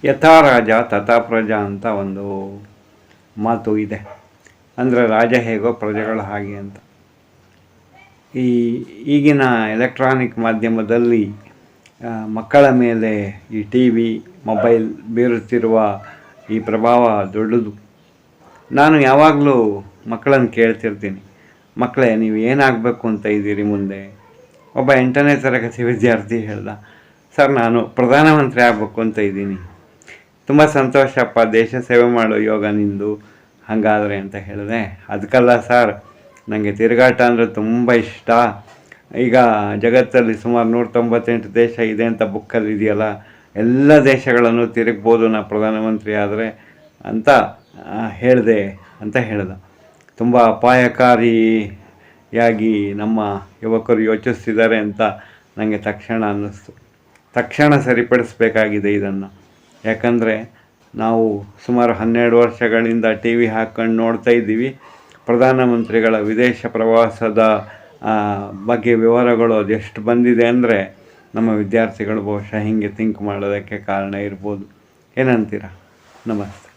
ಯಥಾ ರಾಜ ತಥಾ ಪ್ರಜಾ ಅಂತ ಒಂದು ಮಾತು ಇದೆ. ಅಂದರೆ ರಾಜ ಹೇಗೋ ಪ್ರಜೆಗಳು ಹಾಗೆ ಅಂತ. ಈಗಿನ ಎಲೆಕ್ಟ್ರಾನಿಕ್ ಮಾಧ್ಯಮದಲ್ಲಿ ಮಕ್ಕಳ ಮೇಲೆ ಈ ಟಿ ವಿ ಮೊಬೈಲ್ ಬೀರುತ್ತಿರುವ ಈ ಪ್ರಭಾವ ದೊಡ್ಡದು. ನಾನು ಯಾವಾಗಲೂ ಮಕ್ಕಳನ್ನು ಕೇಳ್ತಿರ್ತೀನಿ, ಮಕ್ಕಳೇ ನೀವು ಏನಾಗಬೇಕು ಅಂತ ಇದ್ದೀರಿ ಮುಂದೆ? ಒಬ್ಬ 8ನೇ ತರಗತಿ ವಿದ್ಯಾರ್ಥಿ ಹೇಳ್ದ, ಸರ್ ನಾನು ಪ್ರಧಾನಮಂತ್ರಿ ಆಗಬೇಕು ಅಂತ ಇದ್ದೀನಿ. ತುಂಬ ಸಂತೋಷಪ್ಪ, ದೇಶ ಸೇವೆ ಮಾಡೋ ಯೋಗ ನಿಂದು ಹಾಗಾದರೆ ಅಂತ ಹೇಳಿದೆ. ಅದಕ್ಕಲ್ಲ ಸರ್, ನನಗೆ ತಿರುಗಾಟ ಅಂದರೆ ತುಂಬ ಇಷ್ಟ. ಈಗ ಜಗತ್ತಲ್ಲಿ ಸುಮಾರು 198 ದೇಶ ಇದೆ ಅಂತ ಬುಕ್ಕಲ್ಲಿ ಇದೆಯಲ್ಲ, ಎಲ್ಲ ದೇಶಗಳನ್ನು ತಿರುಗ್ಬೋದು ನಾ ಪ್ರಧಾನಮಂತ್ರಿ ಆದರೆ ಅಂತ ಹೇಳಿದೆ ಅಂತ ಹೇಳ್ದ. ತುಂಬ ಅಪಾಯಕಾರಿಯಾಗಿ ನಮ್ಮ ಯುವಕರು ಯೋಚಿಸ್ತಿದ್ದಾರೆ ಅಂತ ನನಗೆ ತಕ್ಷಣ ಅನ್ನಿಸ್ತು. ತಕ್ಷಣ ಸರಿಪಡಿಸಬೇಕಾಗಿದೆ ಇದನ್ನು. ಯಾಕಂದರೆ ನಾವು ಸುಮಾರು 12 ವರ್ಷಗಳಿಂದ ಟಿ ವಿ ಹಾಕ್ಕೊಂಡು ನೋಡ್ತಾ ಇದ್ದೀವಿ. ಪ್ರಧಾನಮಂತ್ರಿಗಳ ವಿದೇಶ ಪ್ರವಾಸದ ಬಗ್ಗೆ ವಿವರಗಳು ಅದೆಷ್ಟು ಬಂದಿದೆ ಅಂದರೆ ನಮ್ಮ ವಿದ್ಯಾರ್ಥಿಗಳು ಬಹುಶಃ ಹೀಗೆ ಥಿಂಕ್ ಮಾಡೋದಕ್ಕೆ ಕಾರಣ ಇರ್ಬೋದು. ಏನಂತೀರ? ನಮಸ್ತೆ.